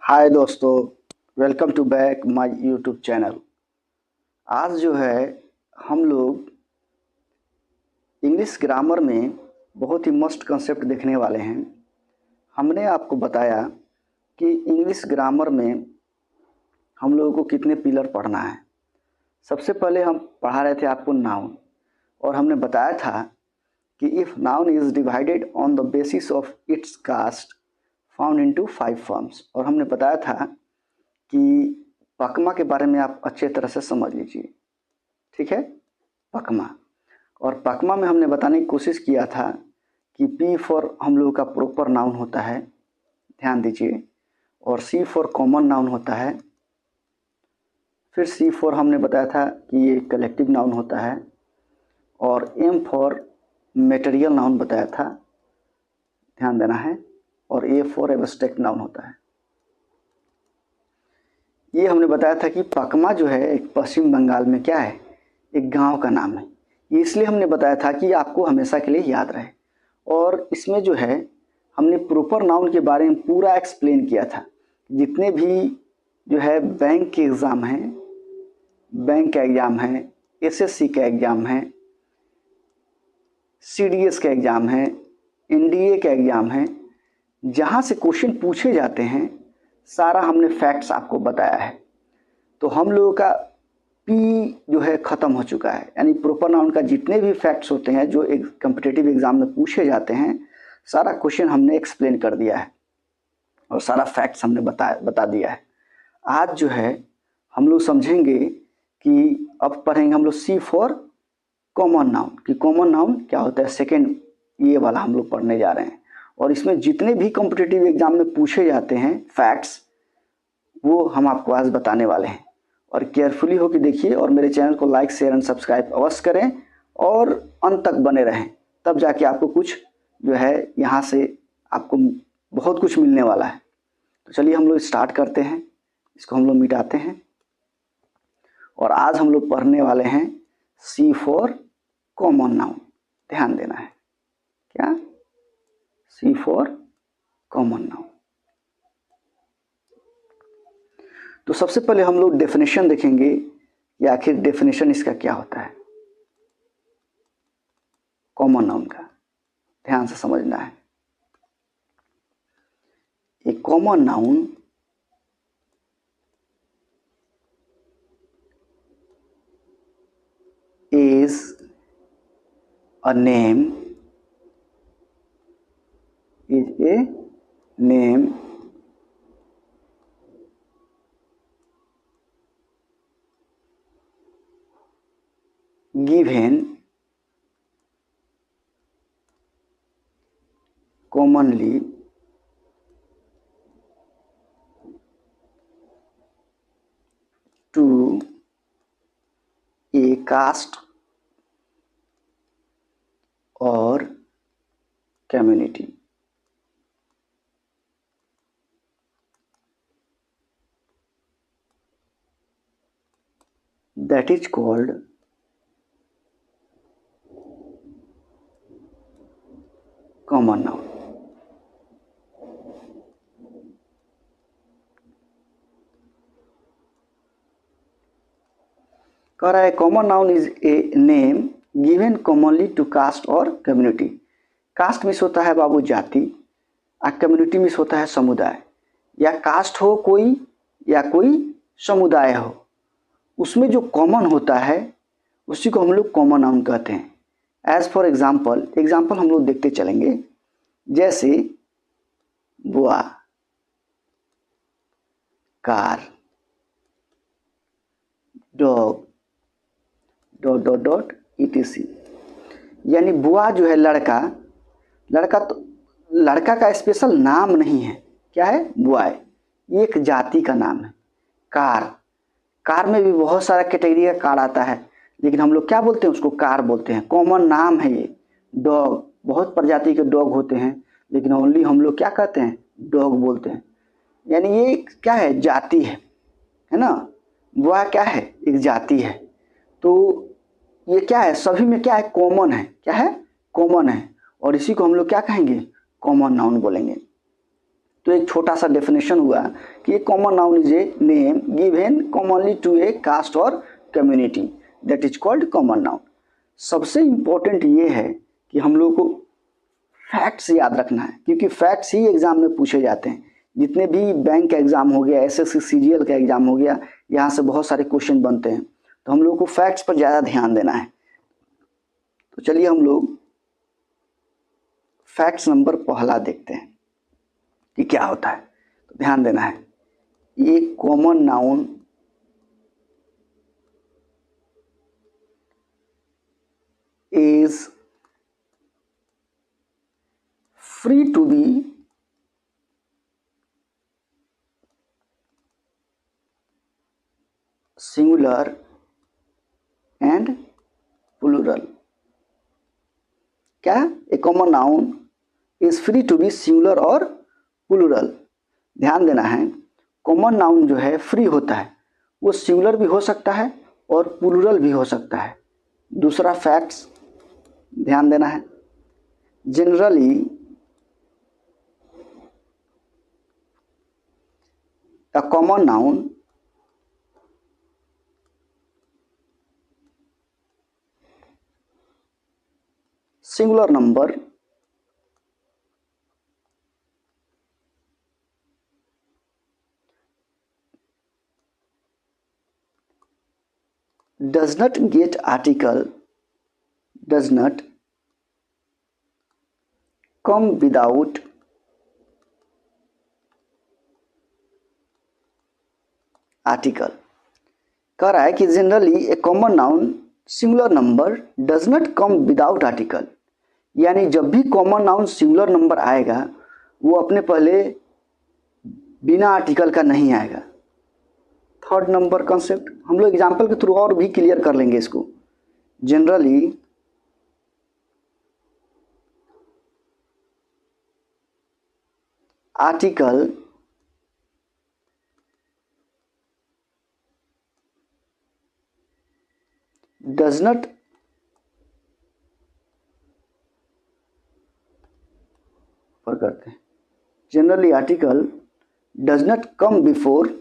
हाय दोस्तों, welcome to back my YouTube channel. आज जो है हम लोग इंग्लिश ग्रामर में बहुत ही मस्त कंसेप्ट देखने वाले हैं। हमने आपको बताया कि इंग्लिश ग्रामर में हम लोगों को कितने पिलर पढ़ना है। सबसे पहले हम पढ़ा रहे थे आपको नाउन, और हमने बताया था कि if noun is divided on the basis of its caste found into 5 forms. और हमने बताया था कि पकमा के बारे में आप अच्छे तरह से समझ लीजिए, ठीक है। पकमा, और पकमा में हमने बताने की कोशिश किया था कि पी फॉर हम लोगों का प्रॉपर नाउन होता है, ध्यान दीजिए, और सी फॉर कॉमन नाउन होता है। फिर सी फॉर हमने बताया था कि ये कलेक्टिव नाउन होता है, और एम फॉर मटेरियल नाउन बताया था, ध्यान देना है, और ए फॉर एब्स्ट्रैक्ट नाउन होता है। ये हमने बताया था कि पकमा जो है एक पश्चिम बंगाल में क्या है, एक गांव का नाम है। इसलिए हमने बताया था कि आपको हमेशा के लिए याद रहे। और इसमें जो है हमने प्रॉपर नाउन के बारे में पूरा एक्सप्लेन किया था। जितने भी जो है बैंक के एग्ज़ाम हैं, बैंक का एग्ज़ाम है, एसएससी का एग्ज़ाम है, सीडीएस का एग्ज़ाम है, एनडीए का एग्ज़ाम है, जहाँ से क्वेश्चन पूछे जाते हैं सारा हमने फैक्ट्स आपको बताया है। तो हम लोगों का पी जो है ख़त्म हो चुका है, यानी प्रॉपर नाउन का जितने भी फैक्ट्स होते हैं जो एक कम्पिटिटिव एग्ज़ाम में पूछे जाते हैं, सारा क्वेश्चन हमने एक्सप्लेन कर दिया है और सारा फैक्ट्स हमने बता दिया है। आज जो है हम लोग समझेंगे कि अब पढ़ेंगे हम लोग सी फॉर कॉमन नाउन, कि कॉमन नाउन क्या होता है। सेकेंड ये वाला हम लोग पढ़ने जा रहे हैं, और इसमें जितने भी कॉम्पिटिटिव एग्ज़ाम में पूछे जाते हैं फैक्ट्स, वो हम आपको आज बताने वाले हैं। और केयरफुली हो कि देखिए, और मेरे चैनल को लाइक शेयर एंड सब्सक्राइब अवश्य करें और अंत तक बने रहें, तब जाके आपको कुछ जो है यहाँ से आपको बहुत कुछ मिलने वाला है। तो चलिए हम लोग स्टार्ट करते हैं, इसको हम लोग मिटाते हैं। और आज हम लोग पढ़ने वाले हैं सी फॉर कॉमन नाउन। ध्यान देना है, क्या सी फॉर कॉमन नाउन। तो सबसे पहले हम लोग डेफिनेशन देखेंगे कि आखिर डेफिनेशन इसका क्या होता है, कॉमन नाउन का। ध्यान से समझना है। A common noun is a name given commonly to a caste or community. That is called common noun. कह रहा है common noun is a name given commonly to caste और कम्युनिटी। कास्ट मीन्स होता है बाबू जाति, और कम्युनिटी मीन्स होता है समुदाय। या कास्ट हो कोई या कोई समुदाय हो, उसमें जो कॉमन होता है उसी को हम लोग कॉमन नाउन कहते हैं। एज फॉर एग्जाम्पल हम लोग देखते चलेंगे, जैसे बुआ, car, dog, dot dot dot etc। यानी बुआ जो है लड़का, तो लड़का का स्पेशल नाम नहीं है, क्या है, बुआ है, ये एक जाति का नाम है। कार में भी बहुत सारा कैटेगरी का कार आता है, लेकिन हम लोग क्या बोलते हैं, उसको कार बोलते हैं, कॉमन नाम है ये। डॉग, बहुत प्रजाति के डॉग होते हैं, लेकिन ओनली हम लोग क्या कहते हैं, डॉग बोलते हैं। यानी ये क्या है, जाति है ना। बुआ क्या है, एक जाति है। तो ये क्या है, सभी में क्या है, कॉमन है, क्या है, कॉमन है, और इसी को हम लोग क्या कहेंगे, कॉमन नाउन बोलेंगे। तो एक छोटा सा डेफिनेशन हुआ कि common noun is a name given commonly to a caste और community, that is called common noun. सबसे इम्पोर्टेंट ये है कि हम लोग को फैक्ट्स याद रखना है, क्योंकि फैक्ट्स ही एग्जाम में पूछे जाते हैं। जितने भी बैंक का एग्जाम हो गया, एसएससी सीजीएल का एग्जाम हो गया, यहाँ से बहुत सारे क्वेश्चन बनते हैं, तो हम लोग को फैक्ट्स पर ज़्यादा ध्यान देना है। तो चलिए हम लोग फैक्ट्स नंबर पहला देखते हैं कि क्या होता है। तो ध्यान देना है, ये common noun is free to be singular and plural. क्या? A common noun is free to be singular और प्लूरल। ध्यान देना है, कॉमन नाउन जो है फ्री होता है, वो सिंगुलर भी हो सकता है और प्लूरल भी हो सकता है। दूसरा फैक्ट्स ध्यान देना है, generally a common noun singular number does not get article, does not come without article. कह रहा है कि generally A common noun singular number does not come without article, यानी जब भी कॉमन नाउन सिंगुलर नंबर आएगा वो अपने पहले बिना आर्टिकल का नहीं आएगा। थर्ड नंबर कॉन्सेप्ट हम लोग एग्जाम्पल के थ्रू और भी क्लियर कर लेंगे इसको। जनरली आर्टिकल does not पर करते हैं, generally article does not come before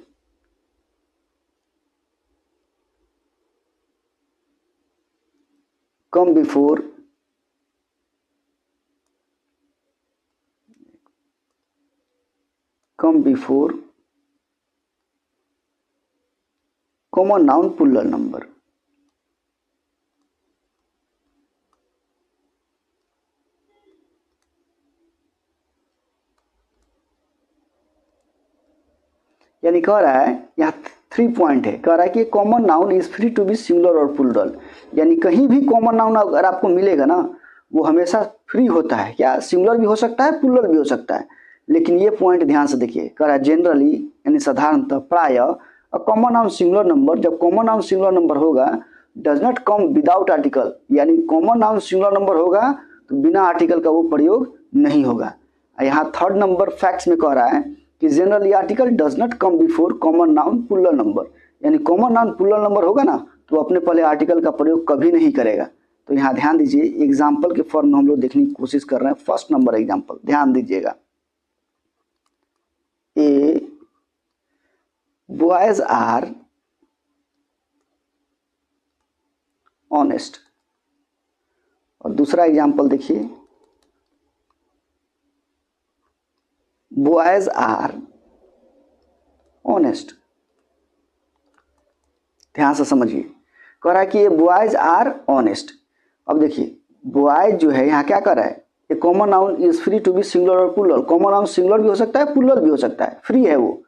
common noun plural number. यानी कह रहा है यहाँ 3 पॉइंट है, कह रहा है कि common noun is free to be singular और प्लूरल, यानी कहीं भी कॉमन नाउन अगर आपको मिलेगा ना वो हमेशा फ्री होता है। क्या? सिंगुलर भी हो सकता है, प्लूरल भी हो सकता है। लेकिन ये पॉइंट ध्यान से देखिए, कह रहा है जनरली यानी साधारणतः प्रायः कॉमन नाउन सिंगुलर नंबर, जब कॉमन नाउन सिंगुलर नंबर होगा does not come without article, यानी कॉमन नाउन सिंगुलर नंबर होगा तो बिना आर्टिकल का वो प्रयोग नहीं होगा। यहाँ थर्ड नंबर फैक्ट्स में कह रहा है कि generally article does not come before common noun plural number, यानी कॉमन नाउन प्लूरल नंबर होगा ना तो अपने पहले आर्टिकल का प्रयोग कभी नहीं करेगा। तो यहाँ ध्यान दीजिए, एग्जाम्पल के फॉर्म में हम लोग देखने की कोशिश कर रहे हैं। फर्स्ट नंबर एग्जाम्पल ध्यान दीजिएगा, ए बॉयज आर ऑनेस्ट, और दूसरा एग्जाम्पल देखिए, बॉयज आर ऑनेस्ट। ध्यान से समझिए, कह रहा है कि ये बॉयज आर ऑनेस्ट। अब देखिए बॉयज जो है यहाँ क्या कर रहा है, a common noun is free to be singular और प्लूरल। कॉमन नाउन सिंगुलर भी हो सकता है, प्लूरल भी हो सकता है, फ्री है वो।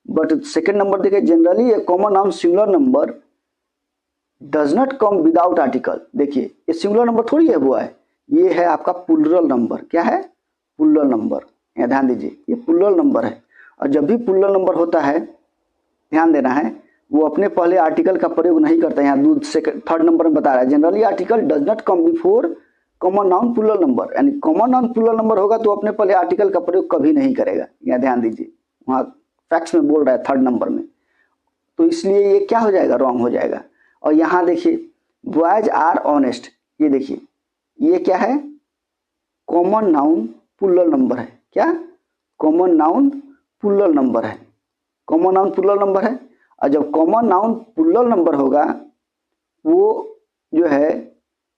बट सेकेंड नंबर देखिए, generally A common noun singular number does not come without article. देखिए ये सिंगुलर नंबर थोड़ी है बॉय, ये है आपका प्लूरल नंबर। क्या है? Plural number. यहाँ ध्यान दीजिए, ये प्लूरल नंबर है, और जब भी प्लूरल नंबर होता है ध्यान देना है वो अपने पहले आर्टिकल का प्रयोग नहीं करता है। यहाँ थर्ड नंबर में बता रहा है generally article does not come before common noun plural number, यानी कॉमन नाउन प्लूरल नंबर होगा तो अपने पहले आर्टिकल का प्रयोग कभी नहीं करेगा। यहाँ ध्यान दीजिए, वहाँ फैक्ट्स में बोल रहा है थर्ड नंबर में, तो इसलिए ये क्या हो जाएगा, रॉन्ग हो जाएगा। और यहाँ देखिए बॉयज आर ऑनेस्ट, ये देखिए ये क्या है, कॉमन नाउन प्लूरल नंबर है। क्या? कॉमन नाउन प्लूरल नंबर है, कॉमन नाउन प्लूरल नंबर है। और जब कॉमन नाउन प्लूरल नंबर होगा वो जो है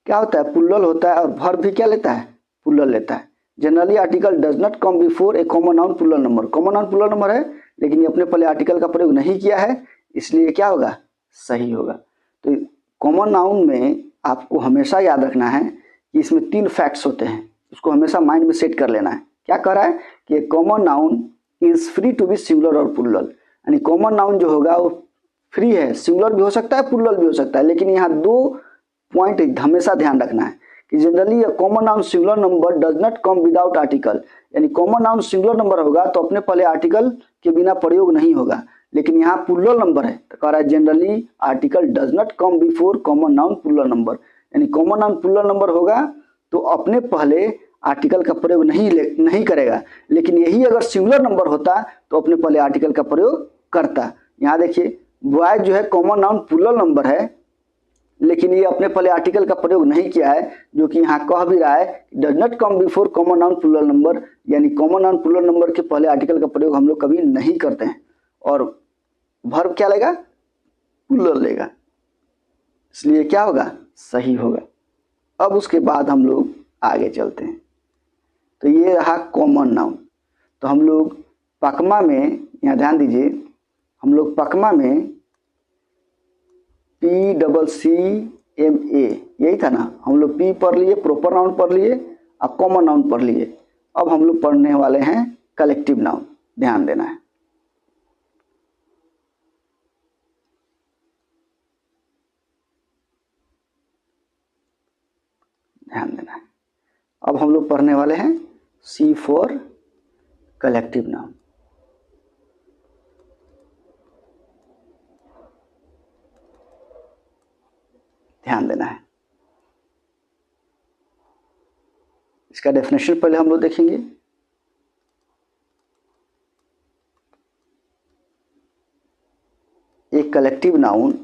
क्या होता है, प्लूरल होता है, और वर्ब भी क्या लेता है, प्लूरल लेता है। Generally article does not come before a common noun plural number. Common noun plural number है लेकिन ये अपने पहले आर्टिकल का प्रयोग नहीं किया है, इसलिए क्या होगा, सही होगा। तो कॉमन नाउन में आपको हमेशा याद रखना है कि इसमें 3 फैक्ट्स होते हैं, उसको हमेशा माइंड में सेट कर लेना है। क्या कह रहा है कि common noun is free to be singular और प्लूरल, यानी कॉमन नाउन जो होगा वो फ्री है, सिंगुलर भी हो सकता है, प्लूरल भी हो सकता है। लेकिन यहाँ 2 पॉइंट हमेशा ध्यान रखना है कि generally common noun singular number does not come without article, यानी कॉमन नाउन सिंगुलर नंबर होगा तो अपने पहले आर्टिकल के बिना प्रयोग नहीं होगा। लेकिन यहाँ प्लूरल नंबर है तो कह रहा है generally article does not come before common noun plural number, यानी कॉमन नाउन प्लूरल नंबर होगा तो अपने पहले आर्टिकल का प्रयोग नहीं करेगा। लेकिन यही अगर सिंगुलर नंबर होता तो अपने पहले आर्टिकल का प्रयोग करता। यहाँ देखिए बॉय जो है कॉमन नाउन प्लूरल नंबर है लेकिन ये अपने पहले आर्टिकल का प्रयोग नहीं किया है, जो कि यहाँ कह भी रहा है does not come before common noun plural number, यानी कॉमन नाउन प्लूरल नंबर के पहले आर्टिकल का प्रयोग हम लोग कभी नहीं करते हैं। और वर्ब क्या लेगा, प्लूरल लेगा, इसलिए क्या होगा, सही होगा। अब उसके बाद हम लोग आगे चलते हैं। तो ये रहा कॉमन नाउन। तो हम लोग पकमा में, यहाँ ध्यान दीजिए, हम लोग पकमा में PCCMA यही था ना, हम लोग पी पढ़ लिए, प्रॉपर नाउन पढ़ लिए और कॉमन नाउन पढ़ लिए। अब हम लोग पढ़ने वाले हैं कलेक्टिव नाउन, ध्यान देना है। ध्यान देना है। अब हम लोग पढ़ने वाले हैं C फॉर कलेक्टिव नाउन। ध्यान देना है। इसका डेफिनेशन पहले हम लोग देखेंगे। एक collective noun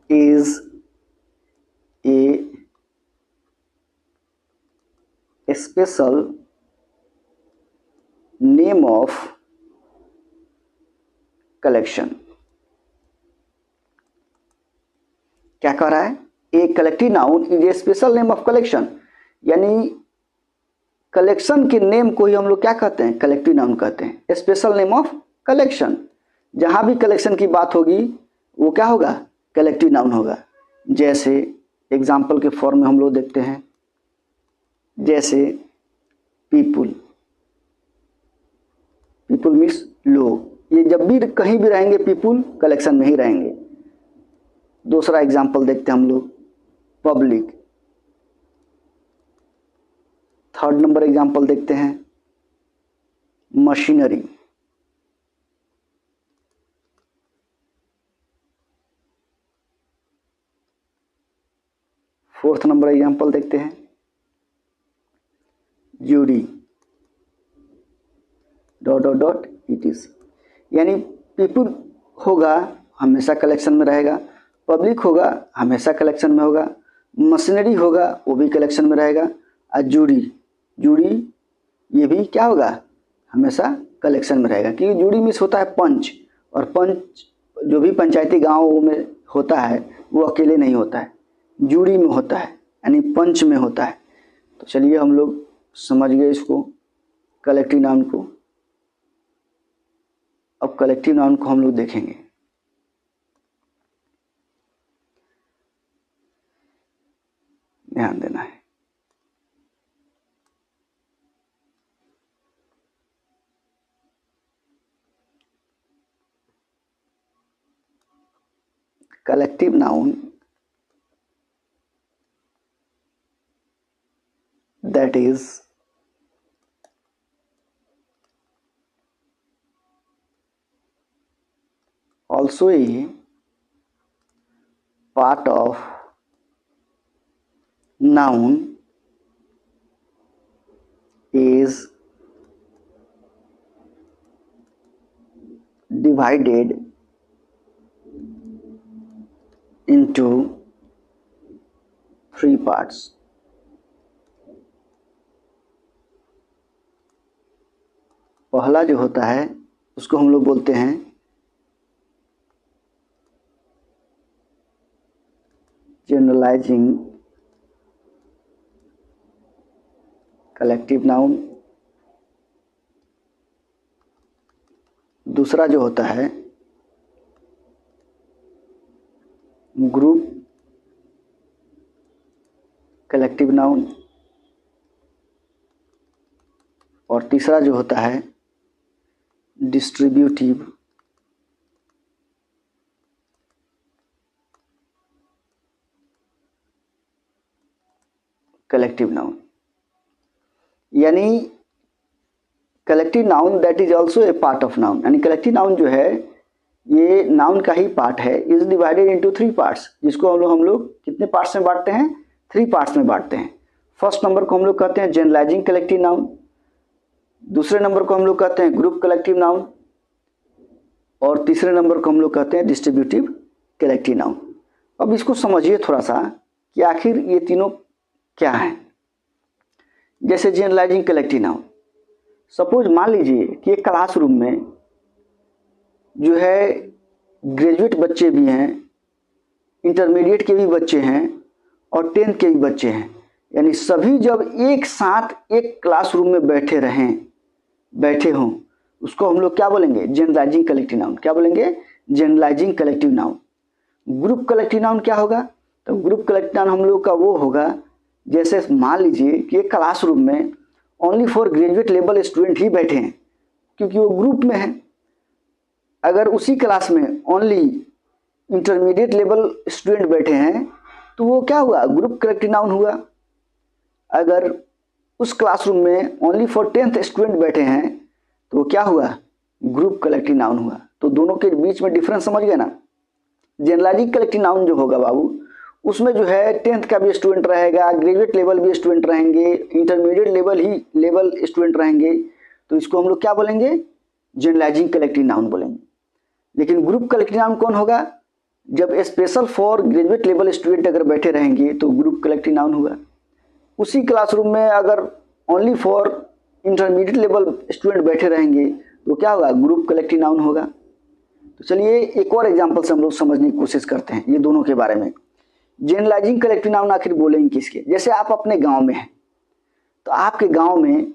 is a special name of collection। क्या कह रहा है, एक collective noun is A special name of collection, यानी कलेक्शन के नेम को ही हम लोग क्या कहते हैं, कलेक्टिव नाउन कहते हैं, स्पेशल नेम ऑफ कलेक्शन। जहां भी कलेक्शन की बात होगी वो क्या होगा, कलेक्टिव नाउन होगा। जैसे एग्जाम्पल के फॉर्म में हम लोग देखते हैं, जैसे पीपुल, पीपुल मीन्स लोग, ये जब भी कहीं भी रहेंगे पीपुल कलेक्शन में ही रहेंगे। दूसरा एग्जाम्पल देखते हैं हम लोग, पब्लिक। थर्ड नंबर एग्जाम्पल देखते हैं, मशीनरी। फोर्थ नंबर एग्जाम्पल देखते हैं, jury, dot dot dot it. यानी पीपुल होगा हमेशा कलेक्शन में रहेगा, पब्लिक होगा हमेशा कलेक्शन में होगा, मशीनरी होगा वो भी कलेक्शन में रहेगा, और जूरी, जूरी ये भी क्या होगा, हमेशा कलेक्शन में रहेगा। क्योंकि जूरी मीन्स होता है पंच, और पंच जो भी पंचायती गाँव में होता है वो अकेले नहीं होता है, जूरी में होता है, यानी पंच में होता है। तो चलिए हम लोग समझ गए इसको, कलेक्टिव नाउन को। अब कलेक्टिव नाउन को हम लोग देखेंगे। ध्यान देना है। Collective noun that is also a part of noun is divided into 3 parts। पहला जो होता है उसको हम लोग बोलते हैं जनरलाइजिंग कलेक्टिव नाउन। दूसरा जो होता है ग्रुप कलेक्टिव नाउन। और तीसरा जो होता है डिस्ट्रीब्यूटिव कलेक्टिव नाउन। यानी collective noun that is also a part of noun, यानी कलेक्टिव नाउन जो है ये नाउन का ही पार्ट है। इज डिवाइडेड इनटू 3 पार्ट्स, जिसको हम लोग कितने पार्ट्स में बांटते हैं? 3 पार्ट्स में बांटते हैं। फर्स्ट नंबर को हम लोग कहते हैं जनरलाइजिंग कलेक्टिव नाउन, दूसरे नंबर को हम लोग कहते हैं ग्रुप कलेक्टिव नाउन, और तीसरे नंबर को हम लोग कहते हैं डिस्ट्रीब्यूटिव कलेक्टिव नाउन। अब इसको समझिए थोड़ा सा कि आखिर ये तीनों क्या है। जैसे जनरलाइजिंग कलेक्टिव नाउन, सपोज मान लीजिए कि एक क्लासरूम में जो है ग्रेजुएट बच्चे भी हैं, इंटरमीडिएट के भी बच्चे हैं और 10th के भी बच्चे हैं, यानी सभी जब एक साथ एक क्लासरूम में बैठे हों, उसको हम लोग क्या बोलेंगे? Generalising collective noun. क्या बोलेंगे? Generalising collective noun. Group collective noun क्या होगा? तो ग्रुप कलेक्टिव नाउन हम लोग का वो होगा, जैसे मान लीजिए कि एक क्लासरूम में only for graduate level student ही बैठे हैं, क्योंकि वो ग्रुप में है। अगर उसी क्लास में ओनली इंटरमीडिएट लेवल स्टूडेंट बैठे हैं तो वो क्या हुआ? ग्रुप कलेक्टिव नाउन हुआ। अगर उस क्लासरूम में ओनली फॉर 10th स्टूडेंट बैठे हैं तो वो क्या हुआ? ग्रुप कलेक्टिव नाउन हुआ। तो दोनों के बीच में डिफरेंस समझ गए ना। जनरलाइजिंग कलेक्टिव नाउन जो होगा बाबू, उसमें जो है 10th का भी स्टूडेंट रहेगा, ग्रेजुएट लेवल भी स्टूडेंट रहेंगे, इंटरमीडिएट लेवल स्टूडेंट रहेंगे, तो इसको हम लोग क्या बोलेंगे? जनरलाइजिंग कलेक्टिव नाउन बोलेंगे। लेकिन ग्रुप कलेक्टिव नाउन कौन होगा? जब special for graduate level student अगर बैठे रहेंगे तो ग्रुप कलेक्टिव नाउन हुआ। उसी क्लासरूम में अगर only for intermediate level student बैठे रहेंगे तो क्या होगा? ग्रुप कलेक्टिव नाउन होगा। तो चलिए एक और एग्जांपल से हम लोग समझने की कोशिश करते हैं ये दोनों के बारे में। जनरलाइजिंग कलेक्टिव नाउन आखिर बोलेंगे किसके? जैसे आप अपने गांव में हैं, तो आपके गांव में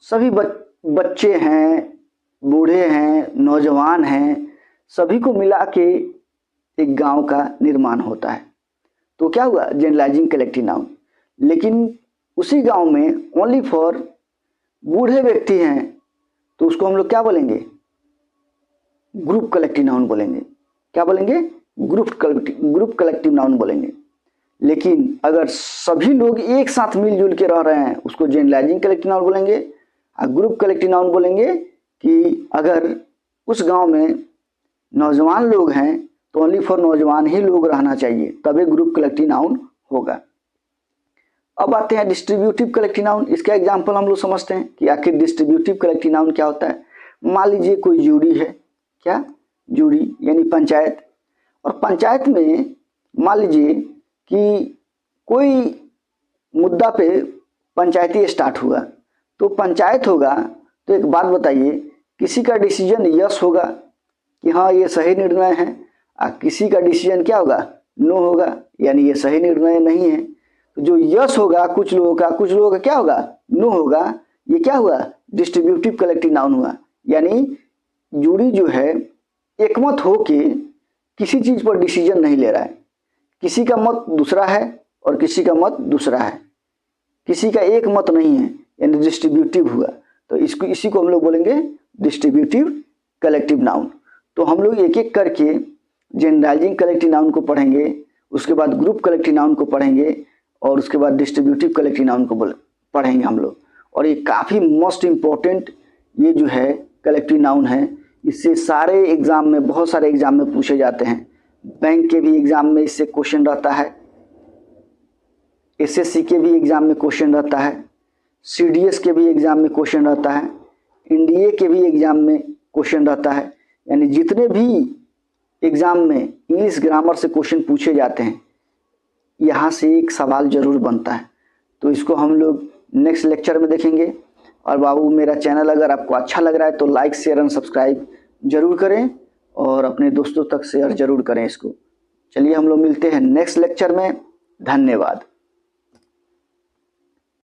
सभी बच्चे हैं, बूढ़े हैं, नौजवान हैं, सभी को मिला के एक गांव का निर्माण होता है, तो क्या हुआ? Generalising collective noun. लेकिन उसी गांव में ओनली फॉर बूढ़े व्यक्ति हैं तो उसको हम लोग क्या बोलेंगे? ग्रुप कलेक्टिव नाउन बोलेंगे। क्या बोलेंगे? ग्रुप कलेक्टिव नाउन बोलेंगे। लेकिन अगर सभी लोग एक साथ मिलजुल के रह रहे हैं उसको जनरलाइजिंग कलेक्टिव नाउन बोलेंगे। और ग्रुप कलेक्टिव नाउन बोलेंगे कि अगर उस गांव में नौजवान लोग हैं तो ओनली फॉर नौजवान ही लोग रहना चाहिए, तभी ग्रुप कलेक्टिव नाउन होगा। अब आते हैं डिस्ट्रीब्यूटिव कलेक्टिव नाउन। इसका एग्जांपल हम लोग समझते हैं कि आखिर डिस्ट्रीब्यूटिव कलेक्टिव नाउन क्या होता है। मान लीजिए कोई जूरी है, क्या? जूरी यानी पंचायत, और पंचायत में मान लीजिए कि कोई मुद्दा पे पंचायती स्टार्ट हुआ, तो पंचायत होगा तो एक बात बताइए, किसी का डिसीजन यस होगा कि हाँ ये सही निर्णय है, और किसी का डिसीजन क्या होगा? नो होगा, यानी ये सही निर्णय नहीं है। तो जो यस होगा कुछ लोगों का क्या होगा? नो होगा। ये क्या हुआ? डिस्ट्रीब्यूटिव कलेक्टिव नाउन हुआ। यानी जूरी जो है एकमत हो के किसी चीज पर डिसीजन नहीं ले रहा है, किसी का मत दूसरा है और किसी का मत दूसरा है, किसी का एक मत नहीं है, यानी डिस्ट्रीब्यूटिव हुआ। तो इसी को हम लोग बोलेंगे डिस्ट्रीब्यूटिव कलेक्टिव नाउन। तो हम लोग एक एक करके जनरलाइजिंग कलेक्टिव नाउन को पढ़ेंगे, उसके बाद ग्रुप कलेक्टिव नाउन को पढ़ेंगे, और उसके बाद डिस्ट्रीब्यूटिव कलेक्टिव नाउन को पढ़ेंगे हम लोग। और ये काफ़ी मोस्ट इम्पोर्टेंट ये जो है कलेक्टिव नाउन है, इससे सारे एग्जाम में, बहुत सारे एग्जाम में पूछे जाते हैं। बैंक के भी एग्जाम में इससे क्वेश्चन रहता है, एसएससी के भी एग्जाम में क्वेश्चन रहता है, सीडीएस के भी एग्जाम में क्वेश्चन रहता है, एनडीए के भी एग्जाम में क्वेश्चन रहता है। यानी जितने भी एग्जाम में इंग्लिश ग्रामर से क्वेश्चन पूछे जाते हैं, यहाँ से एक सवाल जरूर बनता है। तो इसको हम लोग नेक्स्ट लेक्चर में देखेंगे। और बाबू मेरा चैनल अगर आपको अच्छा लग रहा है तो लाइक शेयर एंड सब्सक्राइब जरूर करें और अपने दोस्तों तक शेयर जरूर करें इसको। चलिए हम लोग मिलते हैं नेक्स्ट लेक्चर में। धन्यवाद।